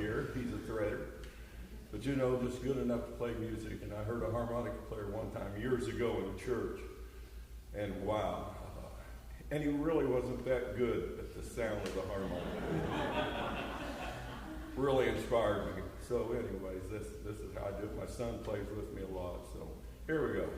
here. He's a threader. But you know, just good enough to play music. And I heard a harmonica player one time years ago in a church. And wow. And he really wasn't that good at the sound of the harmonica. Really inspired me. So anyways, this is how I do it. My son plays with me a lot. So here we go.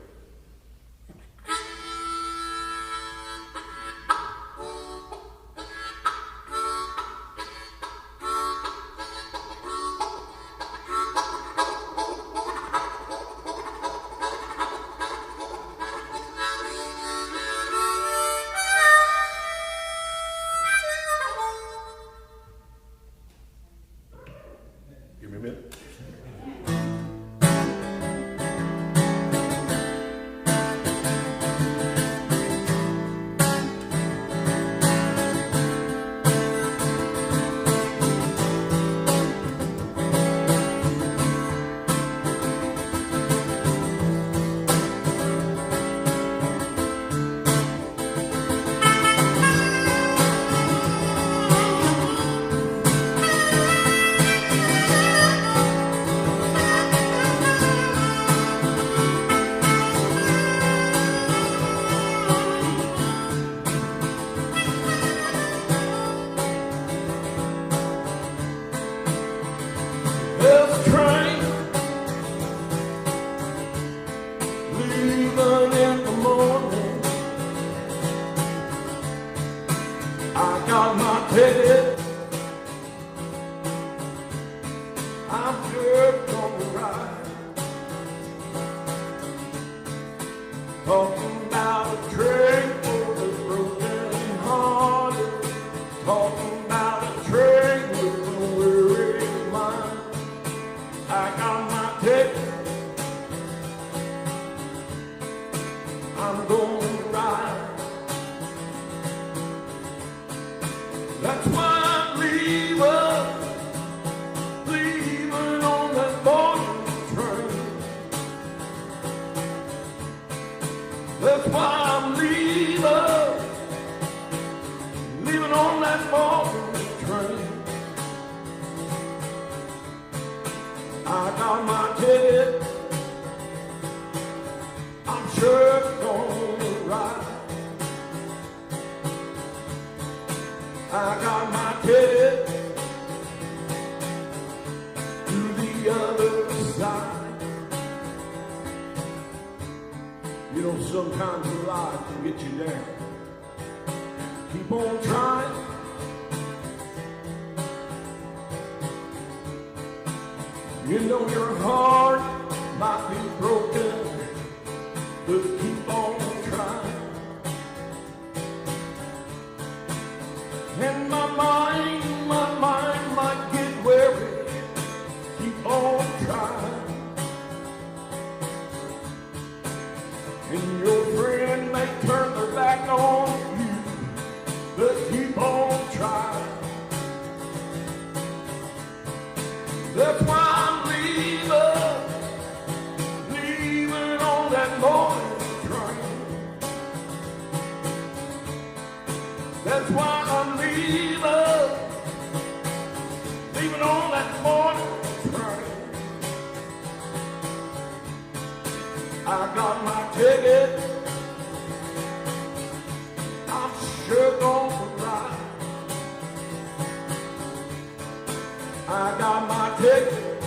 Give me a minute. Sometimes life can get you down. Keep on trying. You know your heart might be broken, but keep on trying. And my mind might get weary. Keep on trying. And your friend may turn their back on you, but keep on trying. That's why I'm leaving on that morning train. That's why I'm leaving on that morning train. I got my ticket. I'm sure gonna ride. I got my ticket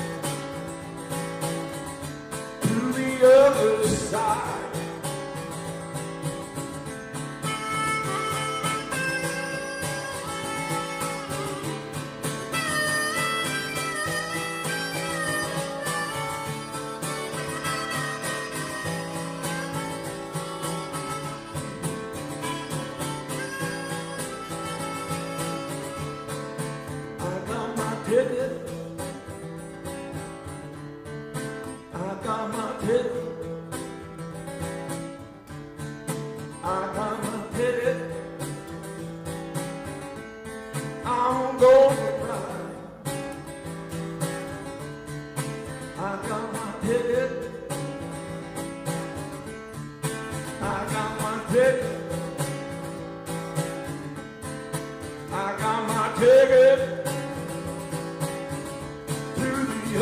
to the other side.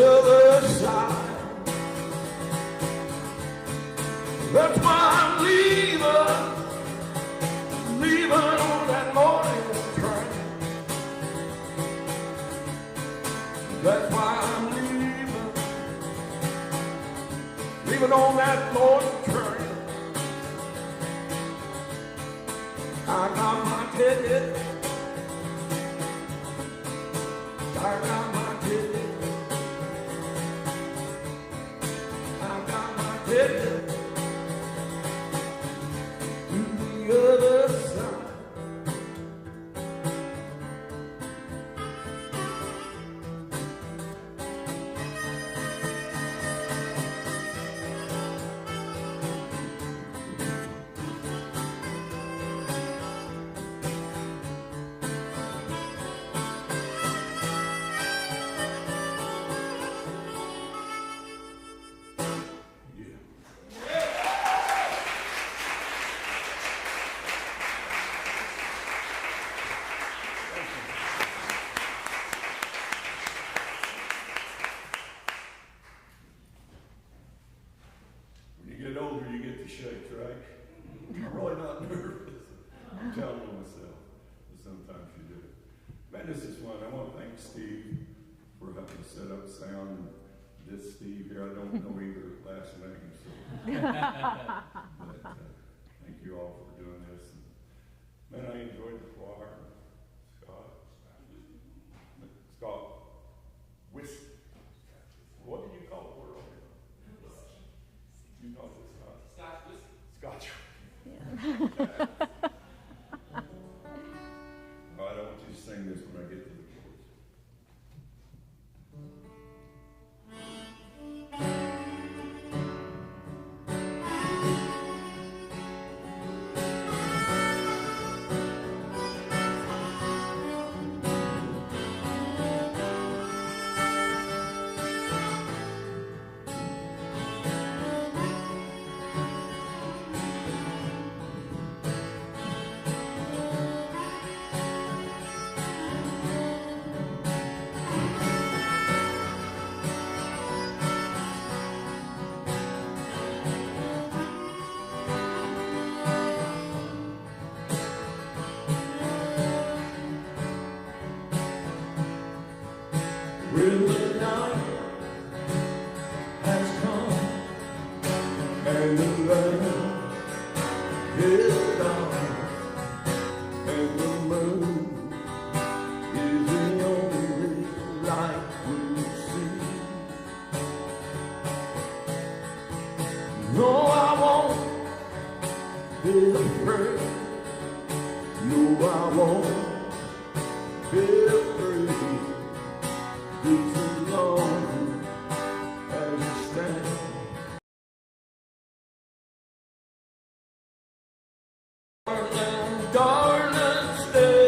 other side. That's why I'm leaving on that morning train. That's why I'm leaving on that morning train. I got my ticket. I got my ticket. I got my ticket to the other side. Shakes, right? I'm really not nervous. I'm telling myself, but sometimes you do. Man, this is fun. I want to thank Steve for helping set up sound. This Steve here, I don't know either last name, so. But, thank you all for doing this. Man, I enjoyed the choir. Scott, whiskey. What do you call it? You know this, Scotch whiskey. Scotch. Yeah. Oh, I don't want you to sing this when I get to the when the night has come and the land is dark and the moon is the only light we see. No, I won't be afraid. No, I won't be afraid. It's as long as you stand. Darling, darling, stay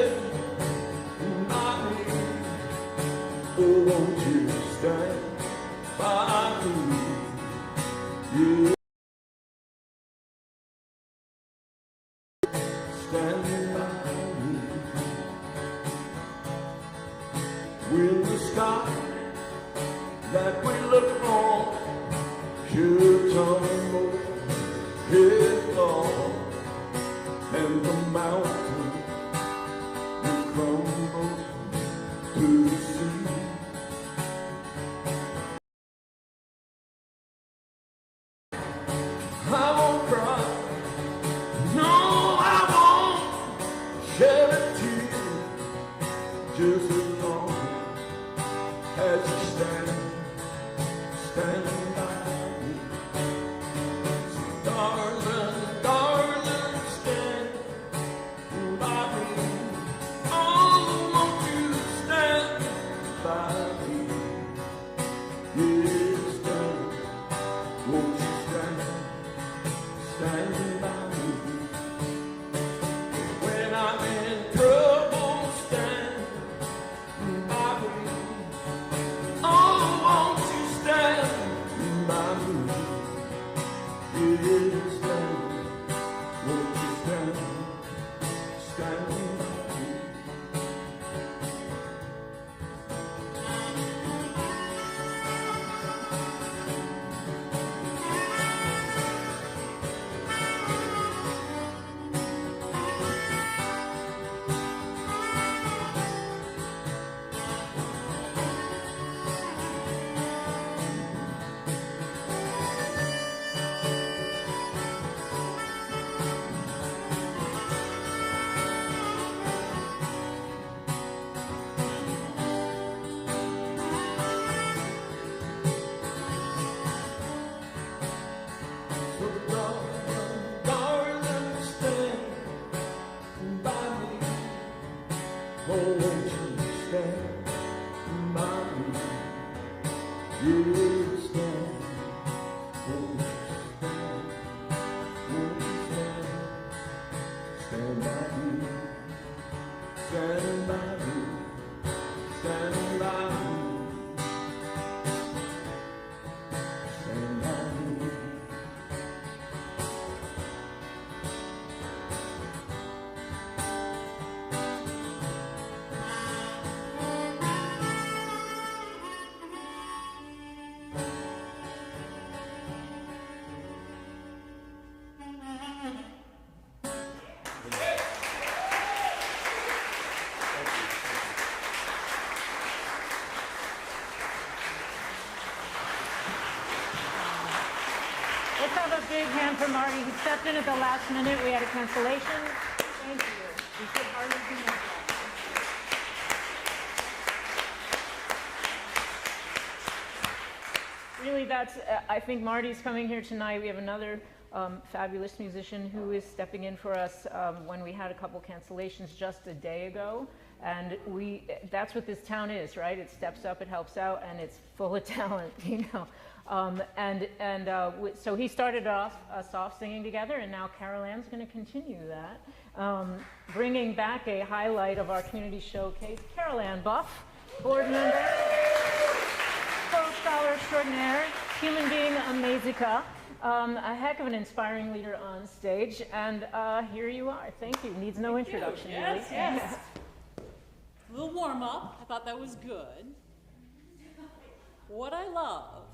by me. Oh, won't you stand by me? Yeah. Stand by me. Will the sky that we look on should tumble headlong, and the mountain will crumble to the sea. I won't cry, no, I won't shed a tear, just as long as you stand by me. So darling, darling, stand by me. Oh, won't you stand by me? Yes, darling, won't you stand by me? When I'm in trouble, stand by me. Oh, won't you stand Let's have a big hand for Marty. He stepped in at the last minute. We had a cancellation. Thank you. We should hardly do that. Really, I think Marty's coming here tonight. We have another fabulous musician who is stepping in for us when we had a couple cancellations just a day ago. And that's what this town is, right? It steps up, it helps out, and it's full of talent, you know. So he started us off singing together, and now Carol Ann's going to continue that, bringing back a highlight of our community showcase. Carol Ann Buff, board member, folk scholar extraordinaire, human being amazica, a heck of an inspiring leader on stage, and here you are. Thank you. Needs no introduction, yes, really. Yes. A little warm up. I thought that was good. What I love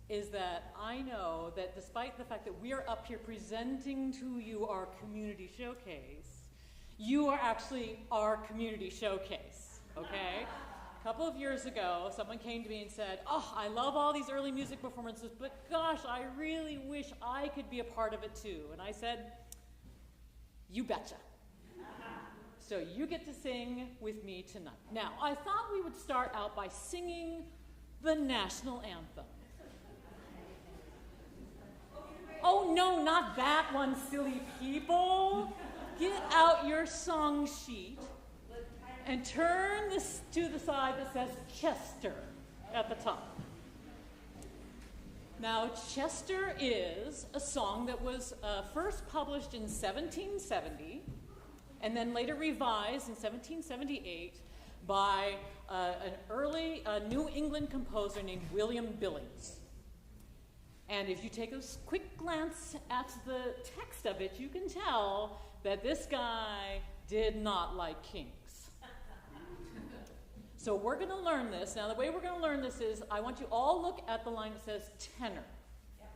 is that I know that despite the fact that we are up here presenting to you our community showcase, you are actually our community showcase, okay? A couple of years ago, someone came to me and said, oh, I love all these early music performances, but gosh, I really wish I could be a part of it too. And I said, you betcha. So you get to sing with me tonight. Now, I thought we would start out by singing the national anthem. Oh, no, not that one, silly people. Get out your song sheet and turn this to the side that says Chester at the top. Now, Chester is a song that was first published in 1770 and then later revised in 1778 by an early New England composer named William Billings. And if you take a quick glance at the text of it, you can tell that this guy did not like kings. So we're going to learn this. Now, the way we're going to learn this is I want you all look at the line that says tenor. Yep.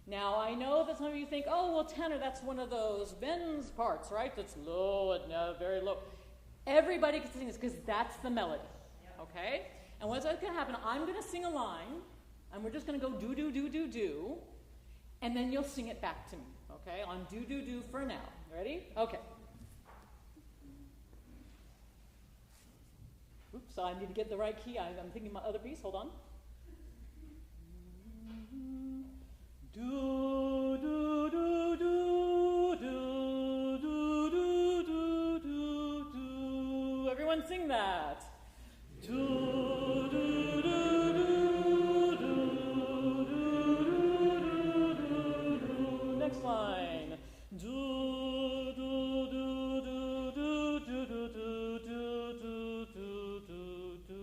Now, I know that some of you think, oh, well, tenor, that's one of those bends parts, right? That's low and very low. Everybody can sing this because that's the melody, okay? And what's going to happen, I'm going to sing a line, and we're just going to go do, do, do, do, do, and then you'll sing it back to me, okay? On do, do, do for now. Ready? Okay. Oops, I need to get the right key. I'm thinking my other piece. Hold on. Do, do, do, do, do, do, do, do, do, do. Everyone sing that. Do, do, do, do, do, do, do, do. Next line. Do, do, do, do, do, do, do, do, do, do, do, do.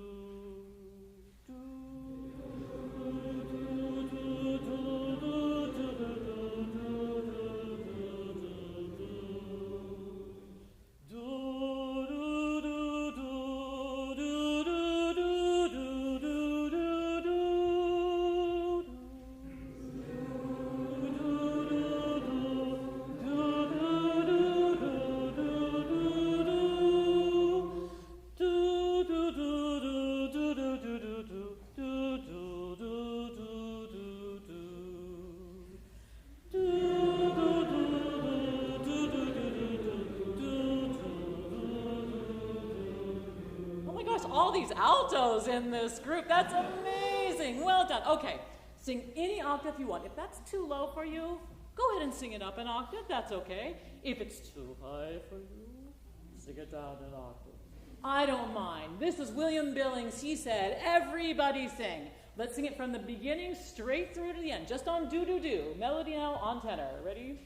All these altos in this group. That's amazing. Well done. Okay, sing any octave you want. If that's too low for you, go ahead and sing it up an octave. That's okay. If it's too high for you, sing it down an octave. I don't mind. This is William Billings. He said, everybody sing. Let's sing it from the beginning straight through to the end, just on do-do-do. Melody now on tenor. Ready?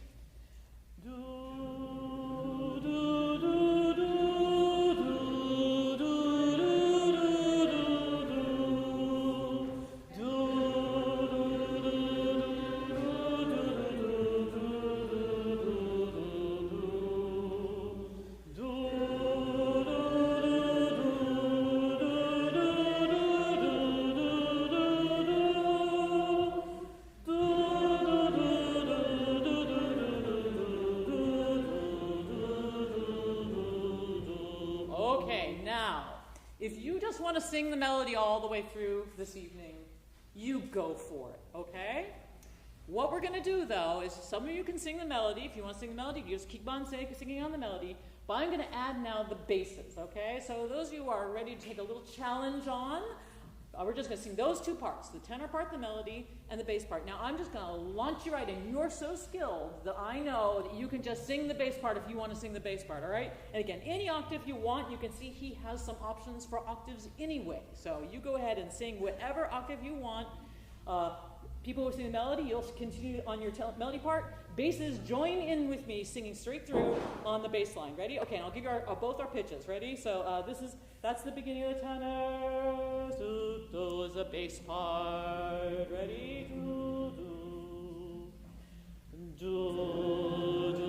Want to sing the melody all the way through this evening, you go for it, okay? What we're going to do, though, is some of you can sing the melody. If you want to sing the melody, you just keep on singing on the melody. But I'm going to add now the basses, okay? So those of you who are ready to take a little challenge on, we're just going to sing those two parts, the tenor part, the melody, and the bass part. Now, I'm just going to launch you right in. You're so skilled that I know that you can just sing the bass part if you want to sing the bass part, all right? And again, any octave you want, you can see he has some options for octaves anyway. So you go ahead and sing whatever octave you want. People who sing the melody, you'll continue on your melody part. Basses, join in with me singing straight through on the bass line. Ready? Okay, and I'll give you both our pitches. Ready? So that's the beginning of the tenor. Do is the bass part. Ready? Do, do, do, do.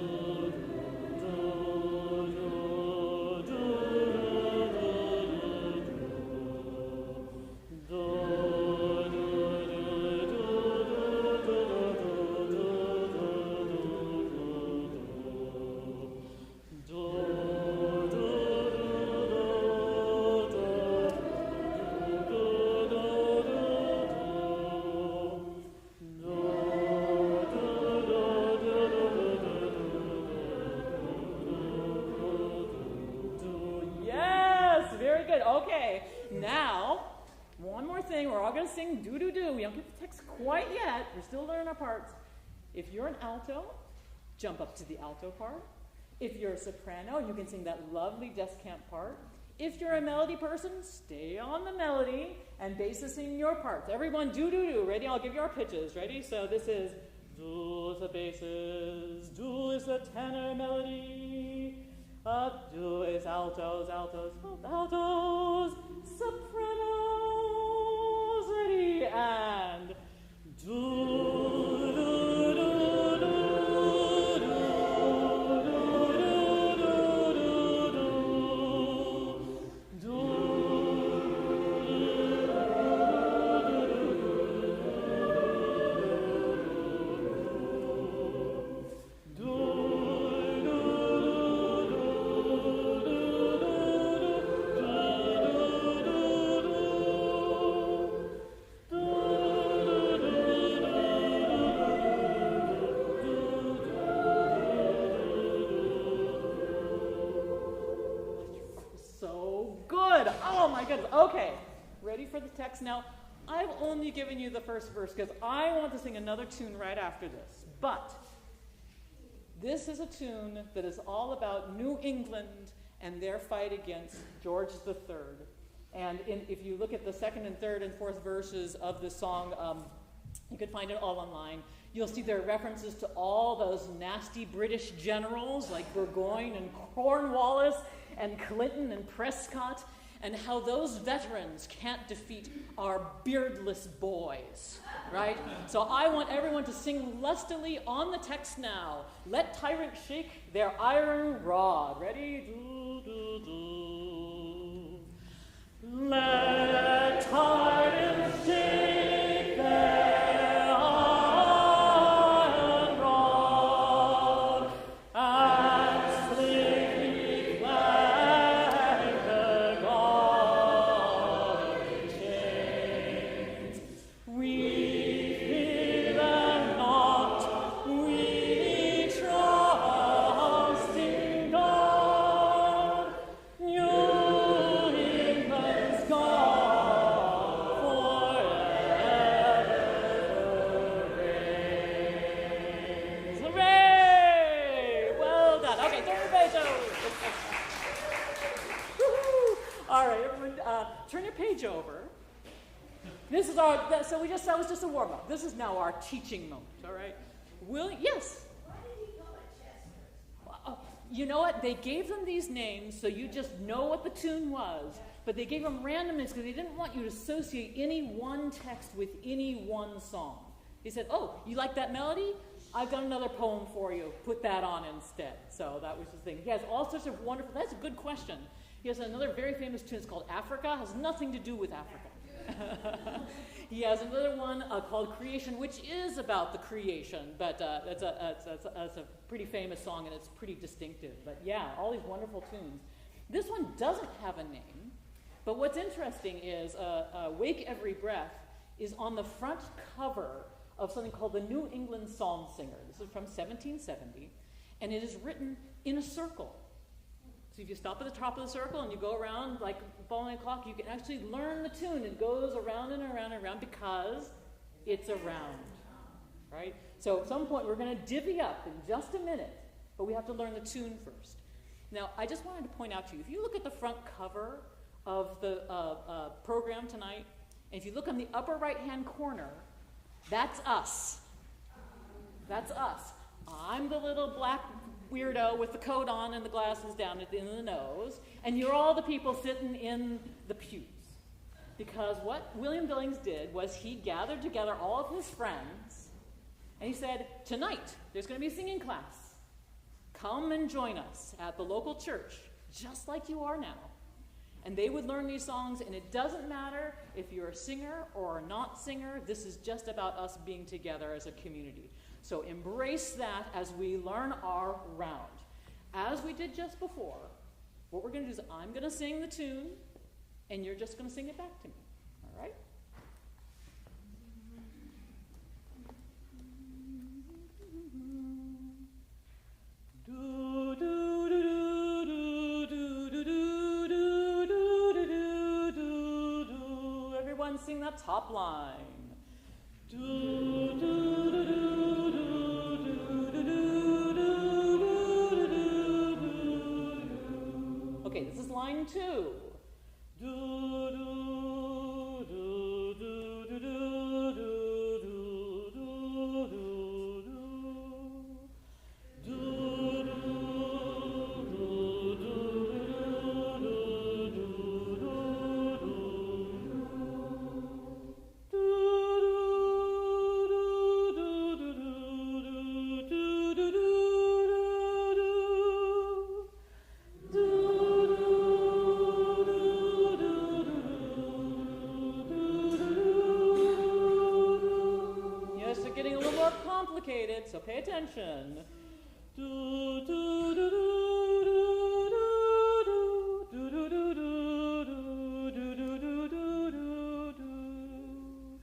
Sing do-do-do. We don't get the text quite yet. We're still learning our parts. If you're an alto, jump up to the alto part. If you're a soprano, you can sing that lovely descant part. If you're a melody person, stay on the melody and bass is sing your parts. Everyone, do-do-do. Ready? I'll give you our pitches. Ready? So this is do is the basses, do is the tenor melody, do is altos, altos, altos, sopranos. And do, do, do, do, do, do, do, Okay, ready for the text? Now, I've only given you the first verse because I want to sing another tune right after this. But this is a tune that is all about New England and their fight against George III. And if you look at the second and third and fourth verses of this song, you can find it all online. You'll see there are references to all those nasty British generals like Burgoyne and Cornwallis and Clinton and Prescott, and how those veterans can't defeat our beardless boys, right? So I want everyone to sing lustily on the text now. Let tyrants shake their iron rod. Ready? Do, do, do. Let tyrants shake their iron rod and sleepy flag the golden chains. We fear them not, we trust in God. New England's God This is that was just a warm-up. This is now our teaching moment, all right? Yes? Why did he call it Chester? You know what? They gave them these names so you just know what the tune was, but they gave them randomness because they didn't want you to associate any one text with any one song. He said, oh, you like that melody? I've got another poem for you. Put that on instead. So that was his thing. He has all sorts of wonderful, that's a good question. He has another very famous tune. It's called Africa. Has nothing to do with Africa. He has another one called Creation, which is about the creation, but that's a pretty famous song, and it's pretty distinctive. But yeah, all these wonderful tunes. This one doesn't have a name, but what's interesting is Wake Every Breath is on the front cover of something called the New England Psalm Singer. This is from 1770, and it is written in a circle. So if you stop at the top of the circle and you go around like following a clock, you can actually learn the tune. It goes around and around and around because it's around, right? So at some point we're going to divvy up in just a minute, but we have to learn the tune first. Now, I just wanted to point out to you, if you look at the front cover of the program tonight, and if you look on the upper right-hand corner, that's us. That's us. I'm the little black weirdo with the coat on and the glasses down at the end of the nose, and you're all the people sitting in the pews. Because what William Billings did was he gathered together all of his friends, and he said, tonight there's going to be a singing class. Come and join us at the local church, just like you are now. And they would learn these songs, and it doesn't matter if you're a singer or a not singer. This is just about us being together as a community. So embrace that as we learn our round. As we did just before, what we're going to do is I'm going to sing the tune, and you're just going to sing it back to me. All right? Do, do, do, do, do, do, do, do, do, do, do. Everyone sing that top line. Do, do, do, do, do, do, do, do, do. Okay, this is line 2. Do, do, do, do, do, do, do, do, do, do, so pay attention. Do, do, do, do, do, do, do, do, do, do, do, do, do, do, do.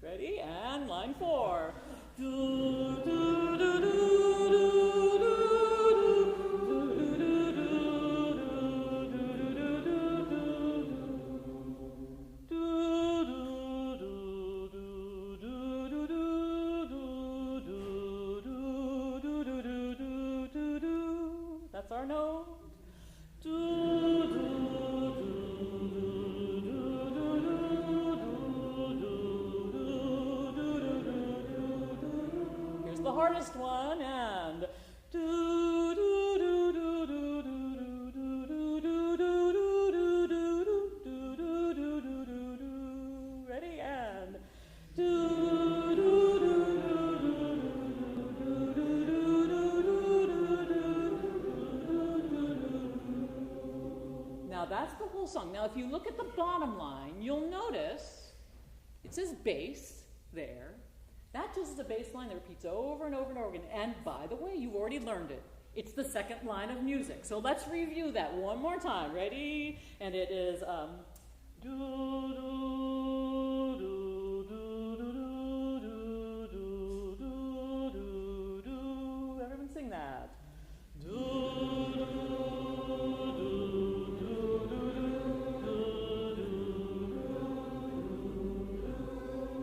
Ready? And line 4. Do, do, do, do, do, that's our note. Here's the hardest one, and ready, and now that's the whole song. Now if you look at the bottom line, you'll notice it says bass there. That just is a bass line that repeats over and over and over again. And by the way, you've already learned it. It's the second line of music. So let's review that one more time. Ready? And it is do, do, do, do, do, do, do, do, do, do. Everyone sing that. Do, do, do, do, do, do.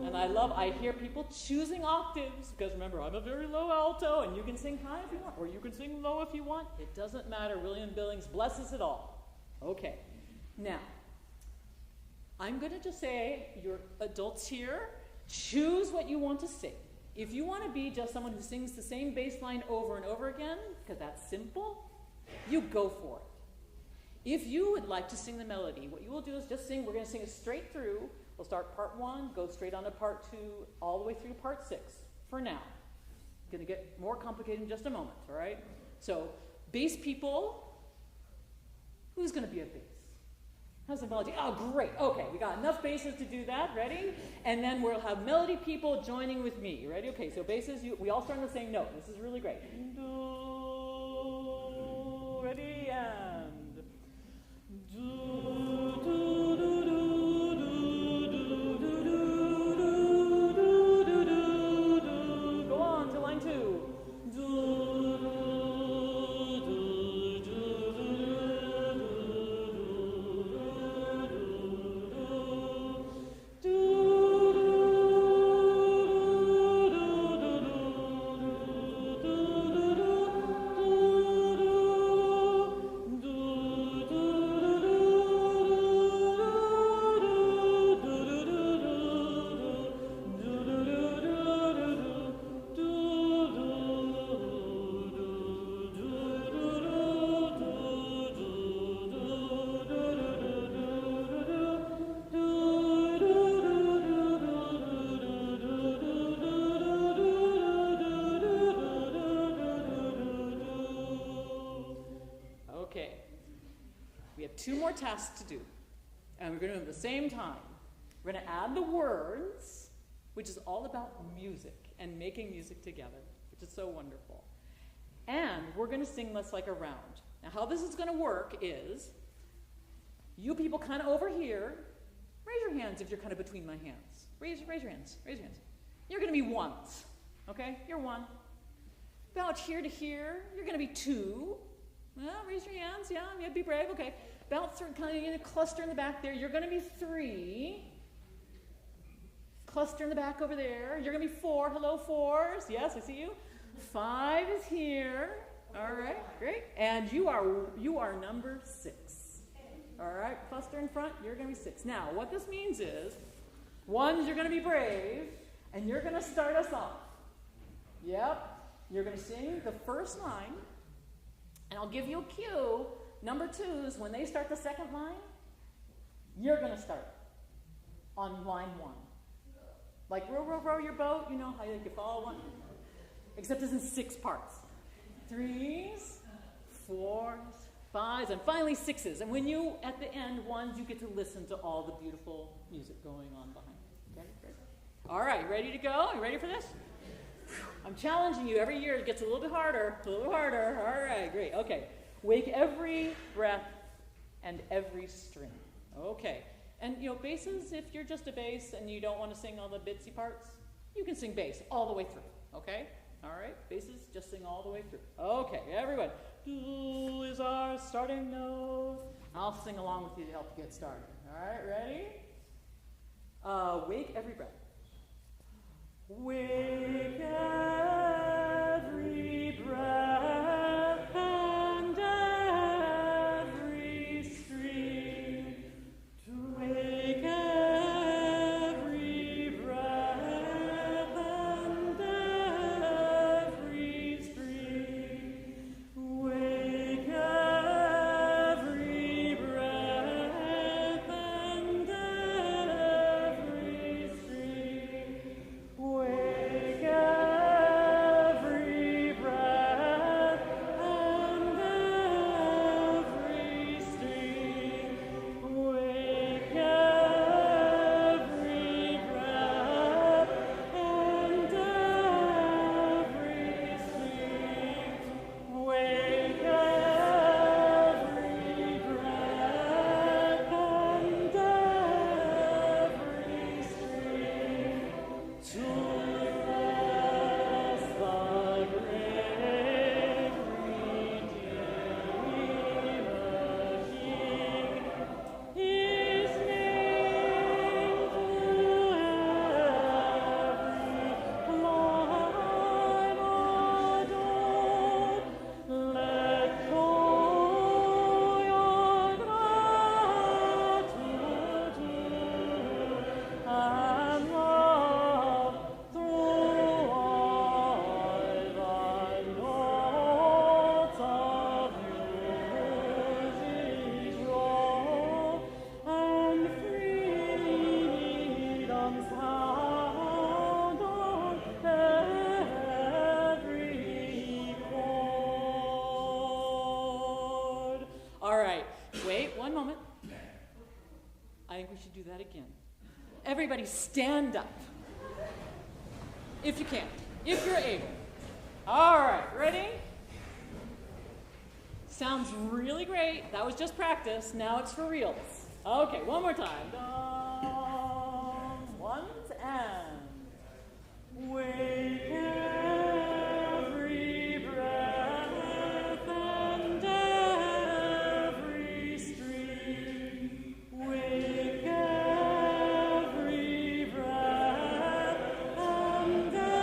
And I hear people choosing octaves, because remember, I'm a very low alto, and you can sing high if you want, or you can sing low if you want. It doesn't matter. William Billings blesses it all. Okay. Now, I'm going to just say, you're adults here, choose what you want to sing. If you want to be just someone who sings the same bass line over and over again, because that's simple, you go for it. If you would like to sing the melody, what you will do is just sing. We're going to sing it straight through. We'll start part 1, go straight on to part 2, all the way through part 6 for now. Going to get more complicated in just a moment, all right? So, bass people, who's going to be a bass? How's the melody? Oh, great. Okay, we got enough basses to do that. Ready? And then we'll have melody people joining with me. Ready? Okay, so basses, we all start on the same note. This is really great. Do, ready, and do, do, do, do, do, do, do, do, do, do, do. Go on to line 2. Do. Two more tasks to do, and we're going to do them at the same time. We're going to add the words, which is all about music and making music together, which is so wonderful. And we're going to sing Let's Like a Round. Now, how this is going to work is, you people kind of over here, raise your hands if you're kind of between my hands. Raise your hands. Raise your hands. You're going to be ones, okay? You're 1. About here to here, you're going to be 2. Well, raise your hands. Yeah, be brave. Okay. About 3, kind of in a cluster in the back there. You're going to be 3. Cluster in the back over there. You're going to be 4. Hello, 4s. Yes, I see you. 5 is here. All right, great. And you are number 6. All right, cluster in front. You're going to be 6. Now, what this means is, 1s, you're going to be brave, and you're going to start us off. Yep. You're going to sing the first line. And I'll give you a cue. Number 2s, when they start the second line, you're going to start on line 1. Like row, row, row your boat. You know how you follow one? Except it's in 6 parts. 3s, 4s, 5s, and finally 6s. And when you, at the end, 1s, you get to listen to all the beautiful music going on behind. Okay, great. All right, ready to go? You ready for this? I'm challenging you. Every year it gets a little bit harder. All right, great. Okay. Wake every breath and every string. Okay. And, basses, if you're just a bass and you don't want to sing all the bitsy parts, you can sing bass all the way through. Okay? All right? Basses, just sing all the way through. Okay, everyone. Do is our starting note. I'll sing along with you to help get started. All right, ready? Wake every breath. Wake every breath and every string. To wake every breath and every string. Wake every breath and every string. Wake do that again. Everybody stand up. If you can. If you're able. All right, ready? Sounds really great. That was just practice. Now it's for reals. Okay, one more time. Once and wake every breath and every string. Wake every breath and every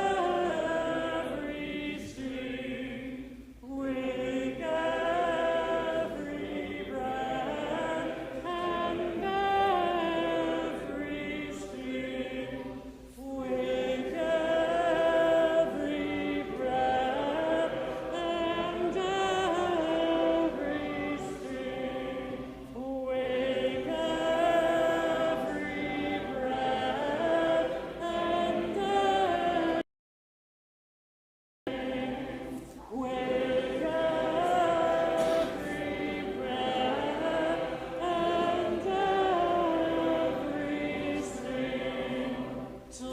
string. Wake every breath and every string. Wake every breath and every string. Wake every breath and every Wake every breath and every string to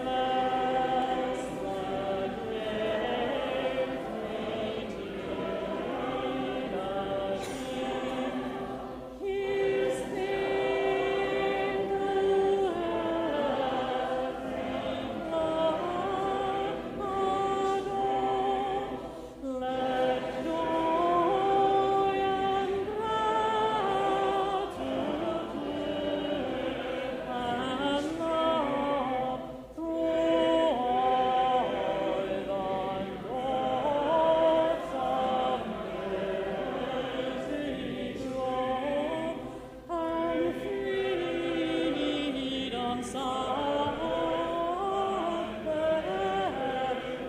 last the great Redeemer King. His name to every Lord adore. Let joy and gratitude and love through all the notes of music flow, and freedom sound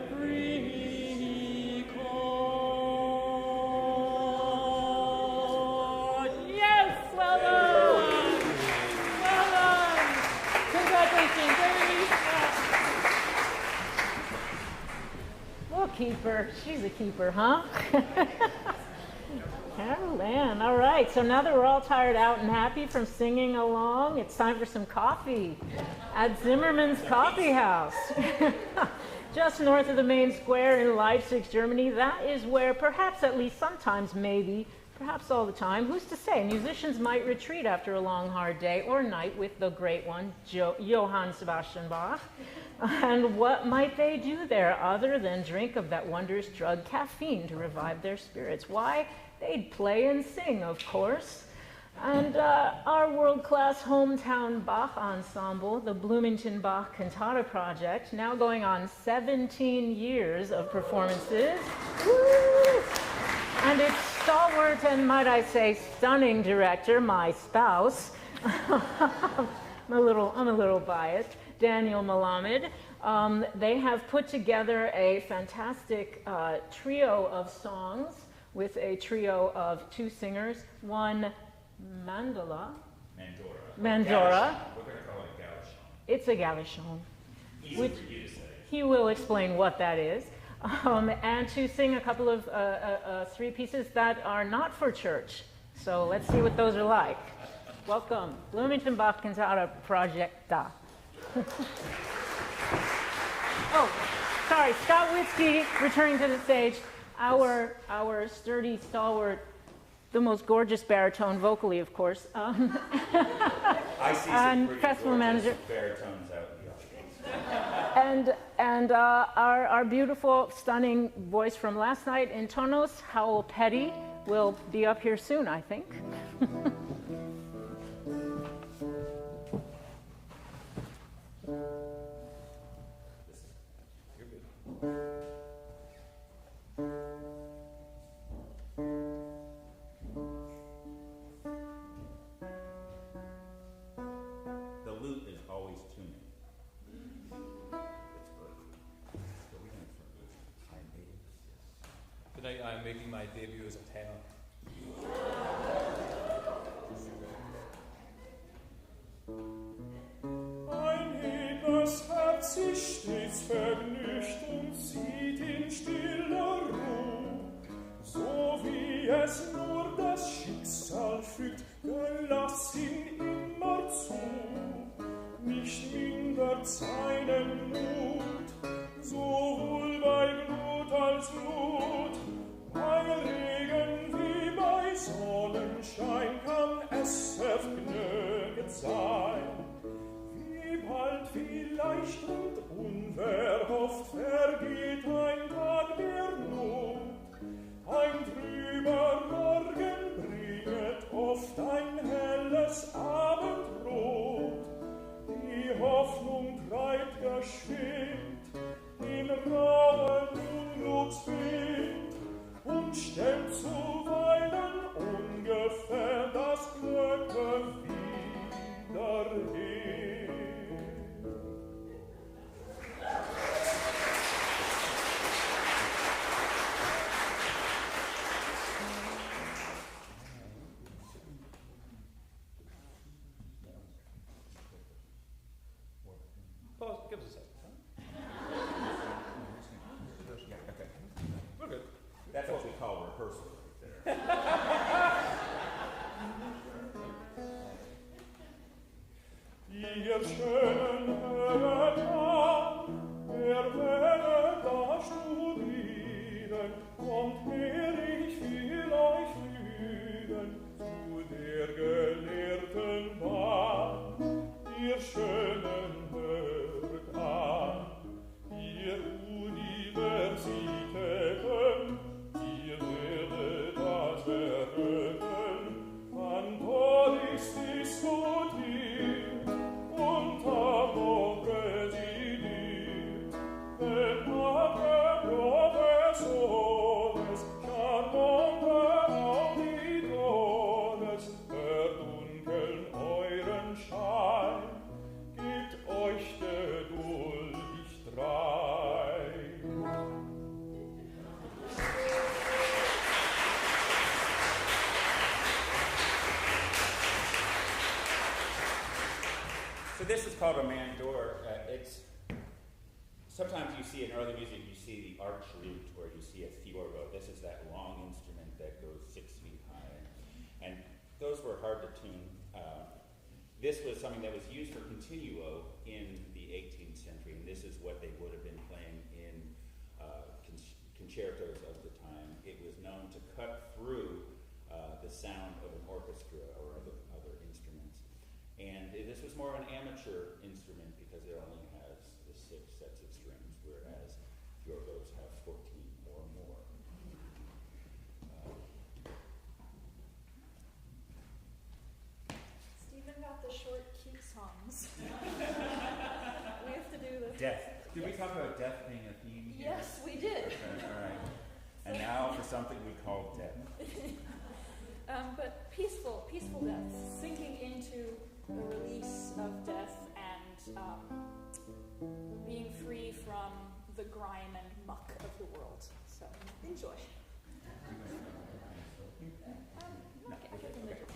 every chord. Yes, well done. Well done. Congratulations, baby. We'll keep her. She's a keeper, huh? Carol Ann. All right. So now that we're all tired out and happy from singing along, it's time for some coffee at Zimmerman's Coffee House. Just north of the main square in Leipzig, Germany. That is where, perhaps at least sometimes, maybe, perhaps all the time, who's to say, musicians might retreat after a long, hard day or night with the great one, Johann Sebastian Bach. And what might they do there other than drink of that wondrous drug, caffeine, to revive their spirits? Why, they'd play and sing, of course. And our world-class hometown Bach ensemble, the Bloomington Bach Cantata Project, now going on 17 years of performances. Woo! And its stalwart and, might I say, stunning director, my spouse, I'm a little biased, Daniel Malamed. They have put together a fantastic trio of songs with a trio of two singers, one Mandora. We're going to call it a galishon. It's a galishon. Easy Which for you to say. he will explain what that is. And to sing a couple of three pieces that are not for church. So let's see what those are like. Welcome, Bloomington Bach Cantata Project. Oh, sorry, Scott Witzke returning to the stage. Our sturdy, stalwart, the most gorgeous baritone, vocally, of course. I see some and pretty festival gorgeous manager. baritones out in the audience. And our beautiful, stunning voice from last night in Tonos, Howell Petty, will be up here soon, I think. The lute is always tuning. It's good. So we're going to start with Tonight I'm making my debut as a tenor. Ein edles Herz sich stets vergnügt und zieht in stiller Ruhe, so wie es nur das Schicksal fügt, Gelass ihn immer zu, nicht mindert seinen Mut, sowohl bei Glut als Not, bei Regen wie bei Sonnenschein kann es vergnüget sein. Wie bald, wie leicht und unverhofft vergeht ein Tag der Not, ein trüber Morgen bringet oft ein helles Abendrot. Die Hoffnung treibt geschwind in rauen Unmutswind und stellt zuweilen ungefähr das Glück wieder hin. Pause, give us a second. Okay. We're good. That's what we call rehearsal right there. Ihr schönen hört an, werde da studieren, kommt her, ich will euch führen zu der gelehrten Bahn. Ihr schönen hört an, ihr Universitäten, ihr werdet das erhöhen, Kantoris diskutiert und am Präsidiert, denn Pater Professores, charmante Auditores, verdunkeln euren Schein, gebt euch geduldig drein. So this is called a mandor. It's sometimes you see in early music you see the arch lute or you see a theorbo. This is that long instrument that goes 6 feet high, and those were hard to tune. This was something that was used for continuo in the 18th century, and this is what they would have been playing in concertos of the time. It was known to cut through the sound of an orchestra or other instruments. And this was more of an amateur instrument because it only has the 6 sets of strings, whereas theorbos have 14 or more. Stephen got the short, cute songs. We have to do the Death. Did we talk about death being a theme here? Yes, we did. Okay, all right. And now for something we call death. But peaceful deaths, sinking into the release of death and being free from the grime and muck of the world. So enjoy. Okay, I get the middle.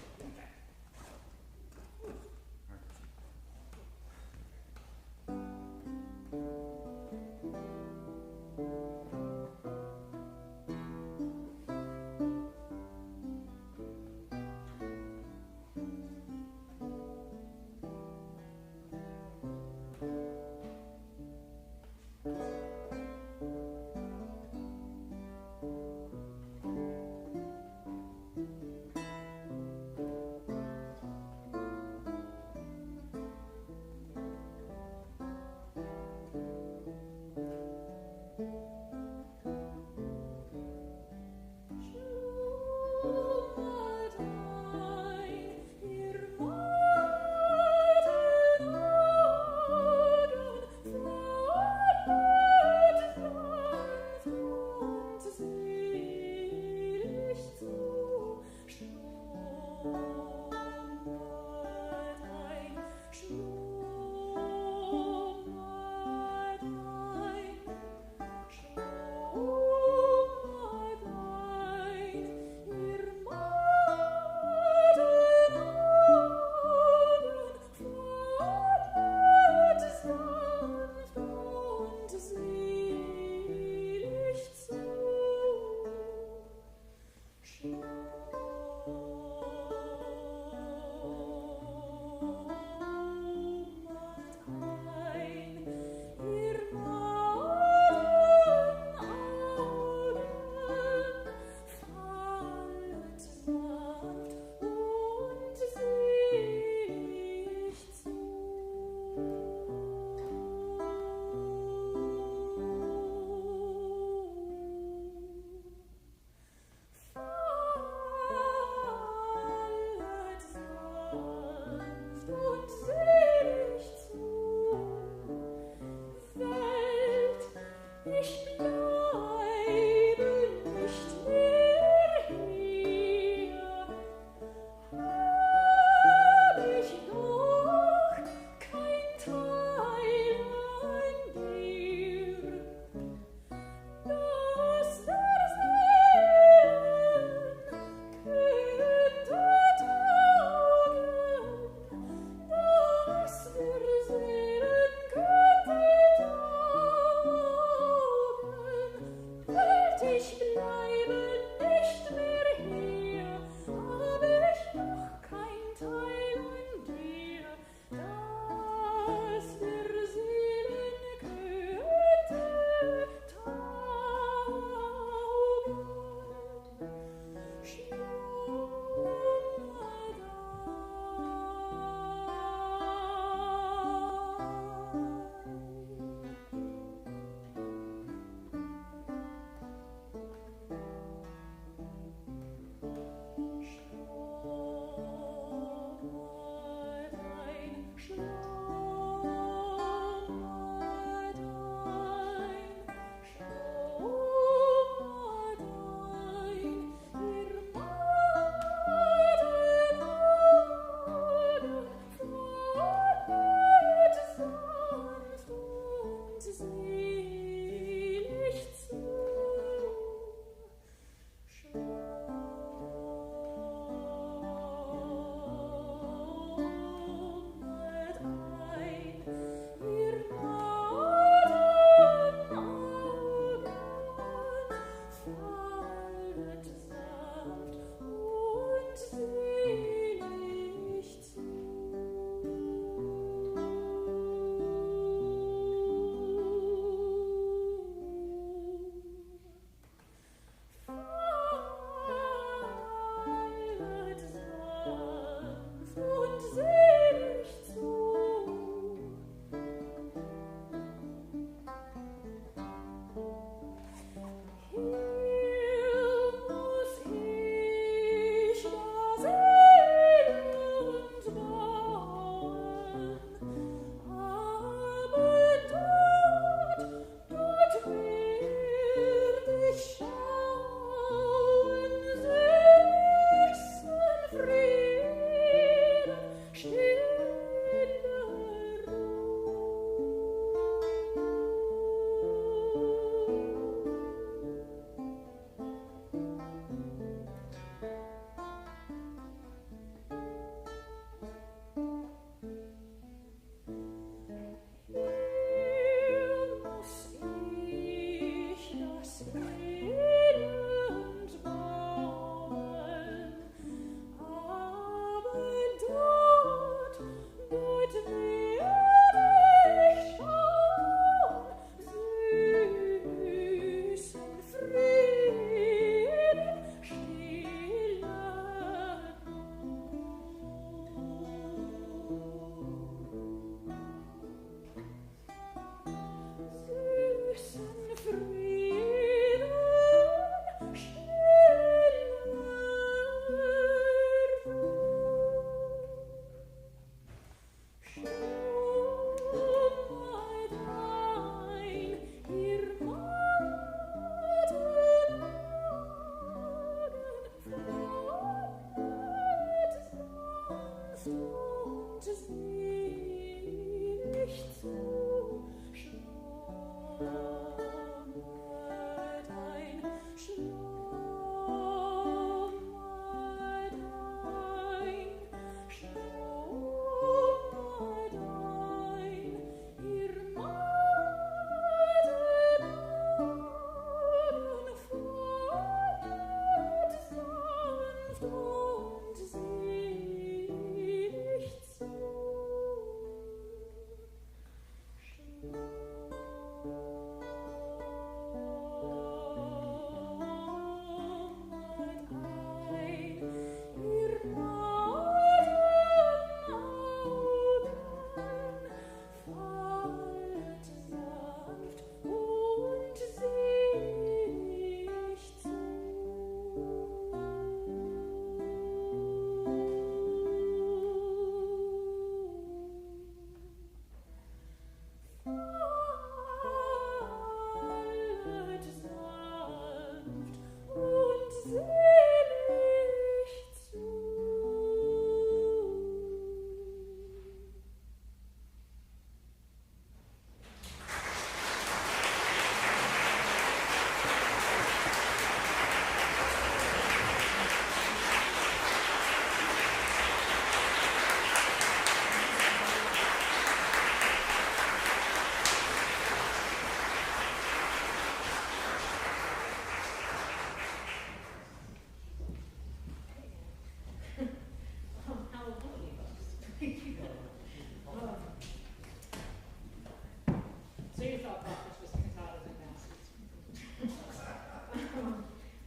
So you thought Bach was just cantatas and masses.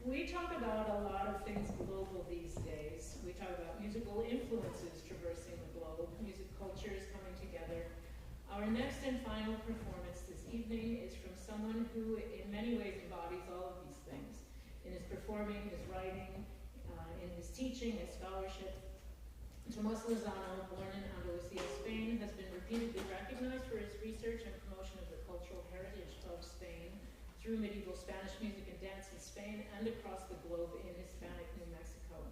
We talk about a lot of things global these days. We talk about musical influences traversing the globe, music cultures coming together. Our next and final performance this evening is from someone who in many ways embodies all of these things. In his performing, his writing, in his teaching, his scholarship. Tomás Lozano, born in Andalusia, Spain, has been repeatedly recognized for his research and promotion of the cultural heritage of Spain through medieval Spanish music and dance in Spain and across the globe in Hispanic New Mexico.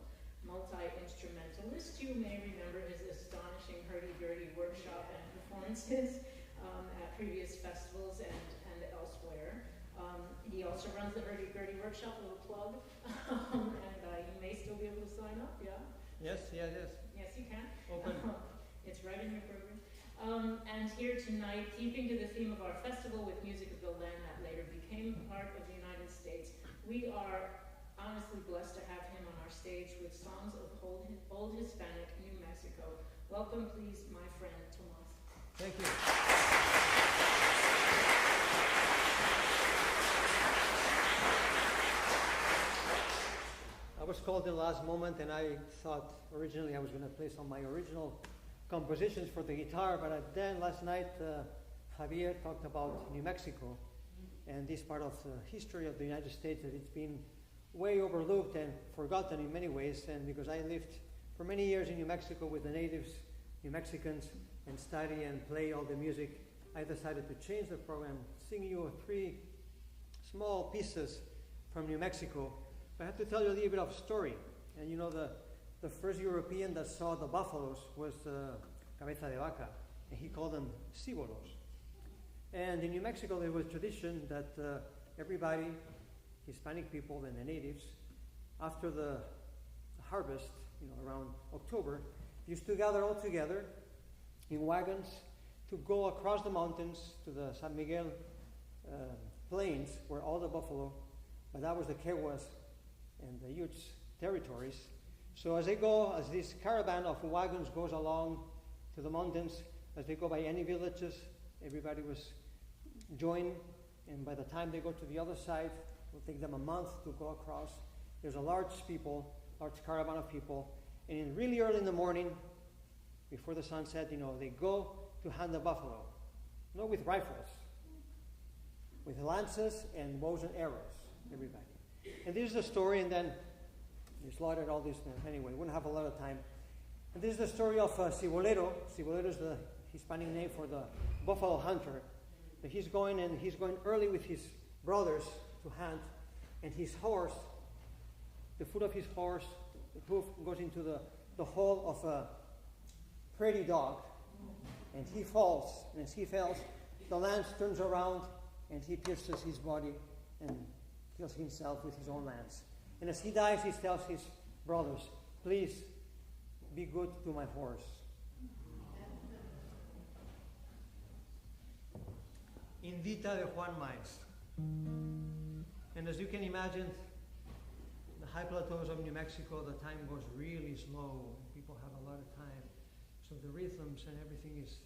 Multi-instrumentalist, you may remember his astonishing hurdy-gurdy workshop and performances at previous festivals and elsewhere. He also runs the hurdy-gurdy workshop, little plug, and you may still be able to sign up, yeah? Yes. Yes, you can. Open. It's right in your program. And here tonight, keeping to the theme of our festival with music of the land that later became part of the United States, we are honestly blessed to have him on our stage with songs of old Hispanic New Mexico. Welcome, please, my friend, Tomás. Thank you. I was called in the last moment, and I thought originally I was going to play some of my original compositions for the guitar, but then last night Javier talked about New Mexico and this part of the history of the United States that it's been way overlooked and forgotten in many ways. And because I lived for many years in New Mexico with the natives, New Mexicans, and study and play all the music, I decided to change the program, sing you 3 small pieces from New Mexico. I have to tell you a little bit of story. And you know, the first European that saw the buffaloes was Cabeza de Vaca, and he called them cibolos. And in New Mexico, there was a tradition that everybody, Hispanic people and the natives, after the harvest, around October, used to gather all together in wagons to go across the mountains to the San Miguel plains, where all the buffalo, but that was the Kewas and the Utes territories. So as this caravan of wagons goes along to the mountains, as they go by any villages, everybody was joined, and by the time they go to the other side, it will take them a month to go across. There's a large caravan of people, and really early in the morning, before the sun set, they go to hunt the buffalo, not with rifles, with lances and bows and arrows, everybody. And this is the story, and then they slaughtered all this. Anyway, we wouldn't have a lot of time. And this is the story of Cibolero. Cibolero is the Hispanic name for the buffalo hunter. But he's going early with his brothers to hunt, and his horse, the foot of his horse, the hoof goes into the hole of a prairie dog, and he falls. And as he falls, the lance turns around, and he pierces his body and kills himself with his own lance. And as he dies, he tells his brothers, "Please be good to my horse." Indita de Juan Maiz. And as you can imagine, the high plateaus of New Mexico, the time goes really slow. People have a lot of time. So the rhythms and everything is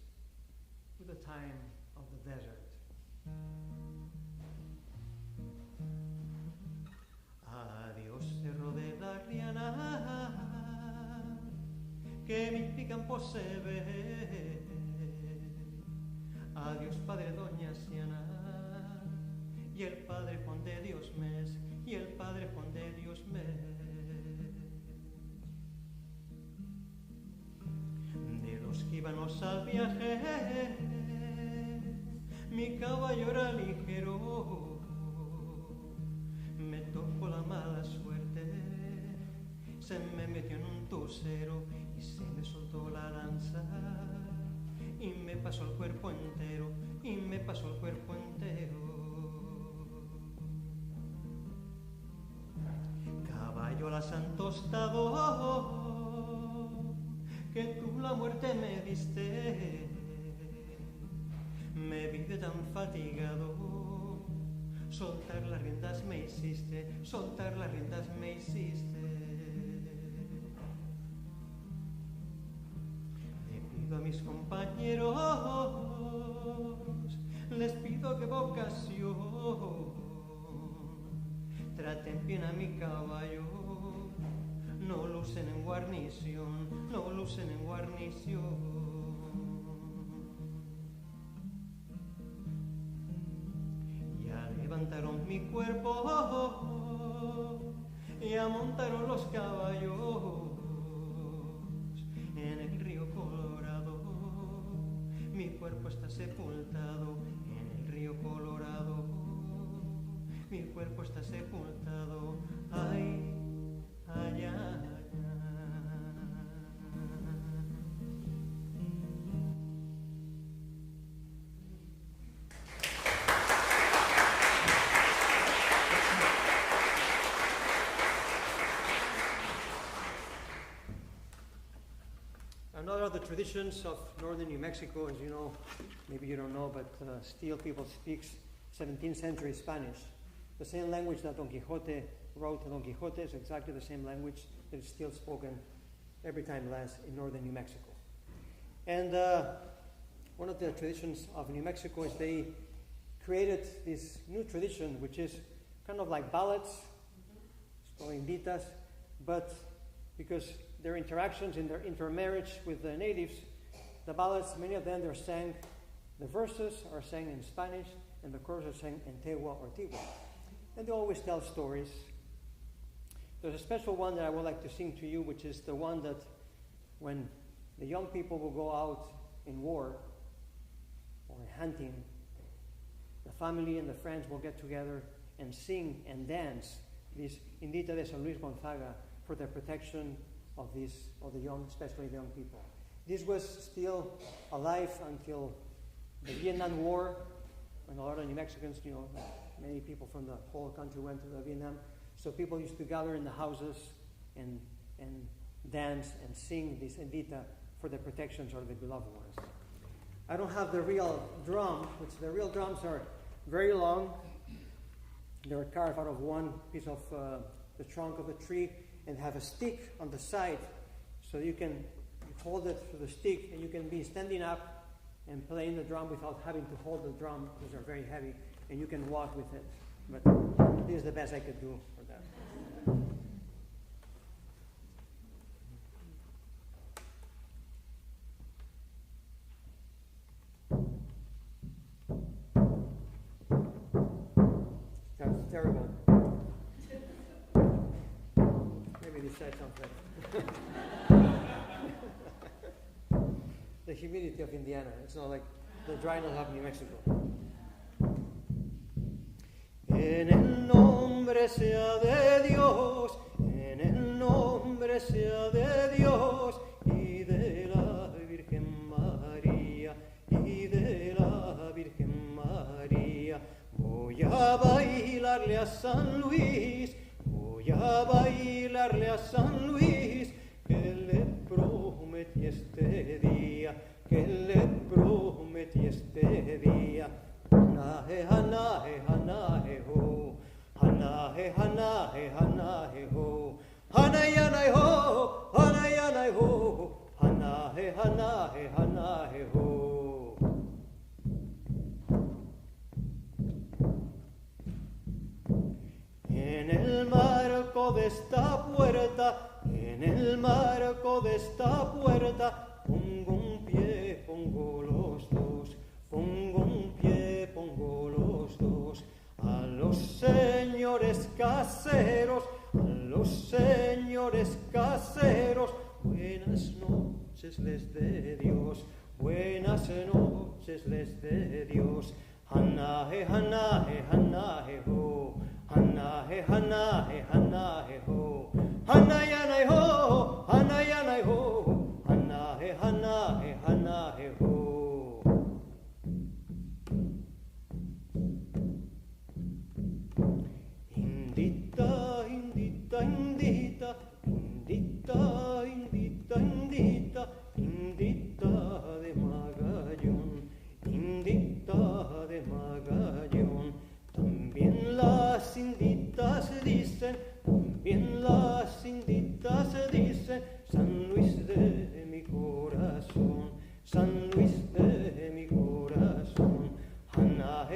with the time of the desert. Adiós, cerro de la Riana, que mi campo se ve. Adiós, padre doña Siana, y el padre Juan de Dios mes, y el padre Juan de Dios mes. De los que íbamos al viaje, mi caballo era ligero, me tocó la mala suerte, se me metió en un tosero y se me soltó la lanza y me pasó el cuerpo entero, y me pasó el cuerpo entero. Caballo alas han tostado, que tú la muerte me diste, me vi de tan fatigado, soltar las riendas me hiciste, soltar las riendas me hiciste. Le pido a mis compañeros, les pido pido que vocación traten bien a mi caballo, no lucen en guarnición, no lucen en guarnición. Ya levantaron mi cuerpo, ya montaron los caballos en el río Colorado. Mi cuerpo está sepultado en el río Colorado. Mi cuerpo está sepultado. Ay, ay, ay. Another of the traditions of northern New Mexico, as you know, maybe you don't know, but still people speak 17th century Spanish. The same language that Don Quixote wrote Don Quixote is exactly the same language that is still spoken every time less in northern New Mexico. And one of the traditions of New Mexico is they created this new tradition, which is kind of like ballads, inditas, but because their interactions in their intermarriage with the natives, the ballads, many of them, they're sang, the verses are sang in Spanish, and the choruses are sang in Tewa or Tigua. And they always tell stories. There's a special one that I would like to sing to you, which is the one that when the young people will go out in war or hunting, the family and the friends will get together and sing and dance this Indita de San Luis Gonzaga for the protection of the young, especially the young people. This was still alive until the Vietnam War, when a lot of New Mexicans, many people from the whole country went to the Vietnam. So people used to gather in the houses and dance and sing this Indita for the protections of the beloved ones. I don't have the real drum, which the real drums are very long. They're carved out of one piece of the trunk of a tree and have a stick on the side, so you can hold it to the stick and you can be standing up and playing the drum without having to hold the drum, because they're very heavy, and you can walk with it. But this is the best I could do for that. That's terrible. Maybe this side sounds better. The humidity of Indiana. It's not like the dryness of New Mexico. En el nombre sea de Dios, en el nombre sea de Dios, y de la Virgen María, y de la Virgen María. Voy a bailarle a San Luis, voy a bailarle a San Luis, que le prometí este día, que le prometí este día. Hanahe, hanahe, hanahe, ho. Hanahe, hanahe, hanahe, ho. Hanayanai ho, hanayanai ho. Hanahe, hanahe, hanahe, ho. En el marco de esta puerta, en el marco de esta puerta, pongo un pie, pongo los dos, pongo un pie, pongo los dos. A los señores caseros, a los señores caseros, buenas noches les dé Dios, buenas noches les dé Dios. Hanahe, hanahe, hanahe, ho. Hanahe, hanahe, hanahe, ho. Hanayanai ho, hanayanai ho. Hanahe, hanahe, hanahe, ho. Indita, indita, indita, indita, indita, indita, indita de Magallón, indita de Magallón. Tan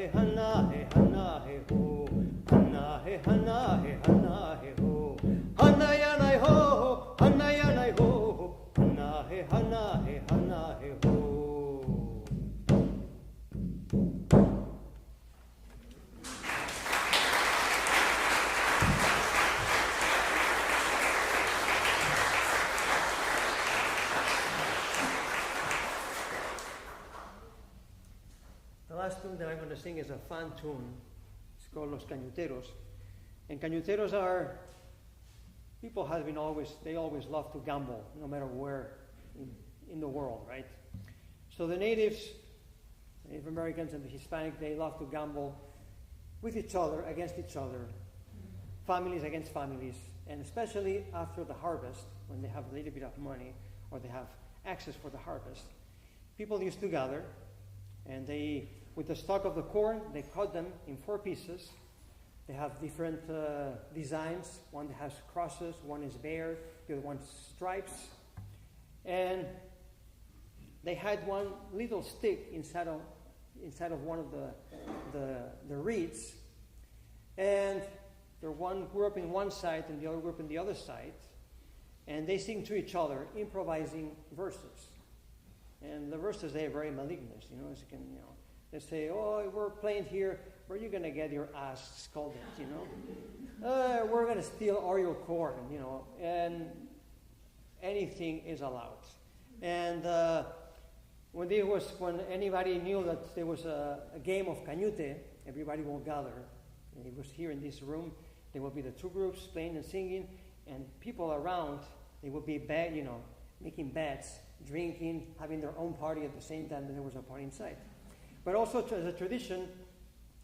he, hana he, ho. Hana he, hana he, ho. Hana yanai ho, hana yanai ho. Hana he, hana he, ho. The last tune that I'm going to sing is a fun tune. It's called Los Cañuteros. And cañuteros are, people have been they always love to gamble, no matter where in the world, right? So the Native Americans and the Hispanic, they love to gamble with each other, against each other, families against families, and especially after the harvest, when they have a little bit of money or they have access for the harvest. People used to gather, and they, with the stalk of the corn, they cut them in 4 pieces. They have different designs. One that has crosses, one is bare, the other one's stripes. And they had one little stick inside of one of the reeds. And the one grew up in one side and the other grew up in the other side. And they sing to each other, improvising verses. And the verses, they are very malignant, as you can, They say, oh, we're playing here, where are you going to get your ass scolded, we're going to steal all your corn, and anything is allowed. And when anybody knew that there was a game of cañute, everybody will gather. And it was here in this room. There will be the 2 groups playing and singing, and people around, they will be making bets, drinking, having their own party at the same time that there was a party inside. But also as a tradition,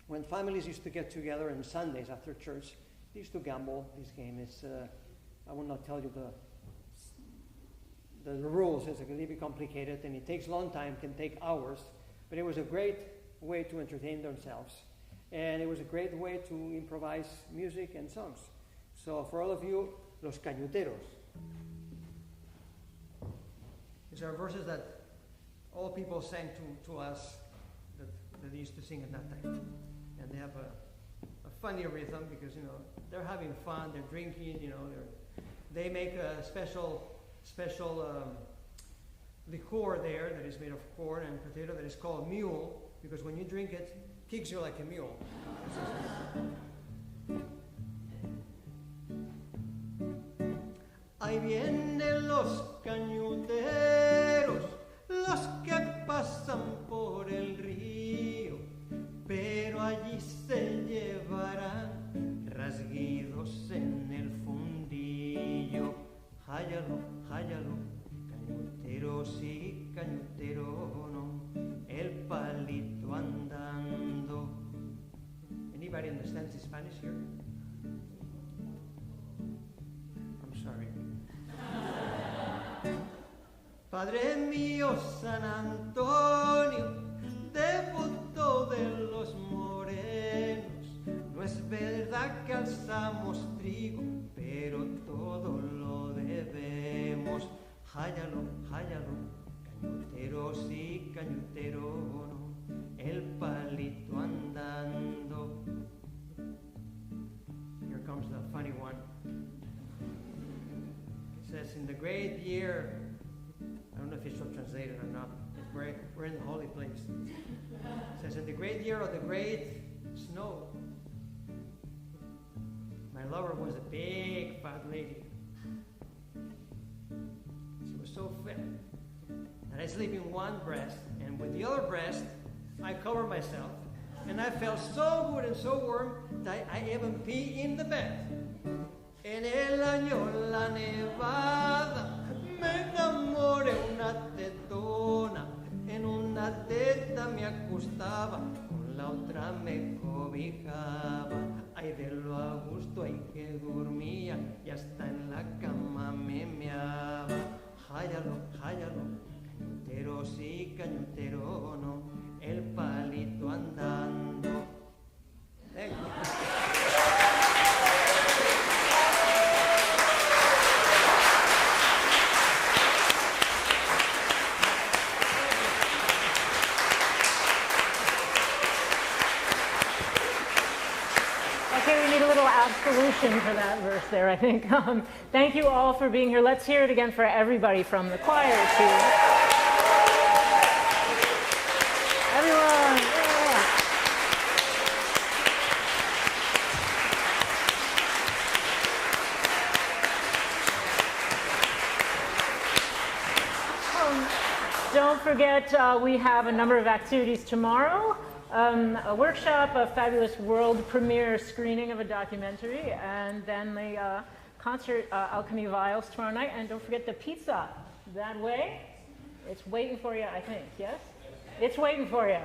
when families used to get together on Sundays after church, they used to gamble. This game is, I will not tell you the rules. It's a little bit complicated, and it takes a long time, can take hours. But it was a great way to entertain themselves. And it was a great way to improvise music and songs. So for all of you, Los Cañuteros. These are verses that all people sang to us that they used to sing at that time. And they have a funny rhythm because, they're having fun, they're drinking, they make a special liqueur there that is made of corn and potato that is called mule, because when you drink it, it kicks you like a mule. Ahí vienen los cañuteros, los que pasan por el río, pero allí se llevarán rasguidos en el fundillo. Háyalo, háyalo, cañutero sí, cañutero no, el palito andando. Anybody understands Spanish here? I'm sorry. Padre mío San Antonio, devoto de los morenos, no es verdad que alzamos trigo, pero todo lo debemos. Háyalo, háyalo, cañutero sí, cañutero no, el palito andando. Here comes the funny one. It says, in the great year, I don't know if it's translated or not. We're in the holy place. It says, in the great year of the great snow, my lover was a big fat lady. She was so fat that I sleep in one breast, and with the other breast, I cover myself, and I felt so good and so warm that I even pee in the bed. En el año la nevada me enamoré una tetona, en una teta me acostaba, con la otra me cobijaba. Ay, de lo a gusto ay que dormía, y hasta en la cama me meaba. Háyalo, háyalo, cañutero sí, cañutero no, el palito andando. Thank you. Okay, we need a little absolution for that verse there, I think. Thank you all for being here. Let's hear it again for everybody from the choir to everyone. Yeah. Don't forget, we have a number of activities tomorrow. A workshop, a fabulous world premiere screening of a documentary, and then the concert, Alchemy Vials, tomorrow night. And don't forget the pizza that way. It's waiting for you, I think, yes? It's waiting for you.